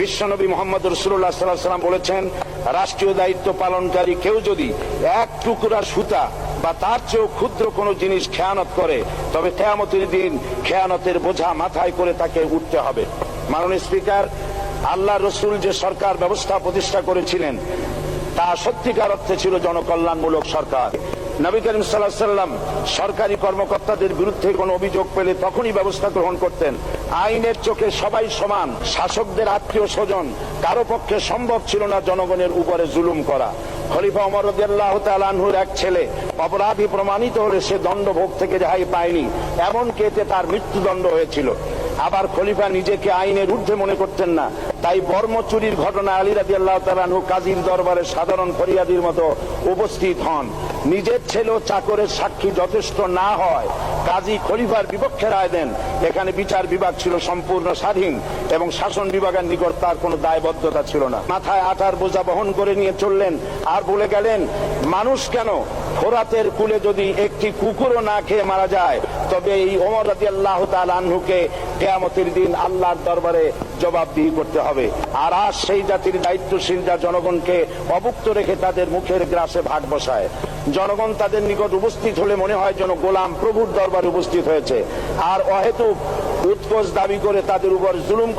বিশ্বনবী মুহাম্মদ রাসূলুল্লাহ সাল্লাল্লাহু আলাইহি ওয়াসাল্লাম বলেছেন, রাষ্ট্রীয় দায়িত্ব পালনকারী কেউ যদি এক টুকরা সুতা বা তার চেয়েও ক্ষুদ্র কোনো জিনিস খেয়ানত করে, তবে কিয়ামতের দিন খেয়ানতের বোঝা মাথায় করে তাকে উঠতে হবে। মাননীয় স্পিকার, আল্লাহ রসুল যে সরকার ব্যবস্থা প্রতিষ্ঠা করেছিলেন তা সত্যিকার অর্থে ছিল জনকল্যাণমূলক সরকার। নবী করিম সাল্লাল্লাহু আলাইহি ওয়াসাল্লাম সরকারি কর্মকর্তাদের বিরুদ্ধে কোনো অভিযোগ পেলে তখনই ব্যবস্থা গ্রহণ করতেন। আইনের চোখে সবাই সমান। শাসকদের আত্মীয় স্বজন কারো পক্ষে সম্ভব ছিল না জনগণের উপরে জুলুম করা। খলিফা ওমর রাদিয়াল্লাহু তাআলা আনহুর এক ছেলে অপরাধী প্রমাণিত হলে সে দণ্ডভোগ থেকে রেহাই পায়নি, এমনকি এতে তার মৃত্যুদণ্ড হয়েছিল। আবার খলিফা নিজেকে আইনের ঊর্ধ্বে মনে করতেন না, তাই বর্ম চুরির ঘটনা আলী রাদিয়াল্লাহু তাআলা আনহু কাজীর দরবারে সাধারণ ফরিয়াদির মতো উপস্থিত হন। নিজের ছেলে ও চাকরের সাক্ষী যথেষ্ট না হয় কাজী খলিফার বিপক্ষে রায় দেন। এখানে বিচার বিভাগ ছিল সম্পূর্ণ স্বাধীন এবং শাসন বিভাগের নিকট তার কোনো দায়বদ্ধতা ছিল না। মাথায় আটার বোঝা বহন করে নিয়ে চললেন আর বলে গেলেন, মানুষ কেন, ফোরাতের কূলে যদি একটি কুকুরও না খেয়ে মারা যায়, তবে এই ওমর রাদিয়াল্লাহু তাআলা আনহুকে কিয়ামতের দিন আল্লাহর দরবারে জবাবদিহি করতে হবে। আর আজ সেই জাতির দায়িত্বশীল যা জনগণকে অভুক্ত রেখে তাদের মুখের গ্রাসে ভাগ বসায়। জনগণ তাদের নিকট উপস্থিত হলে মনে হয় যেন গোলাম প্রভুর দরবারে উপস্থিত হয়েছে, আর অহেতুক উৎকোচ দাবি করে তাদের উপর জুলুম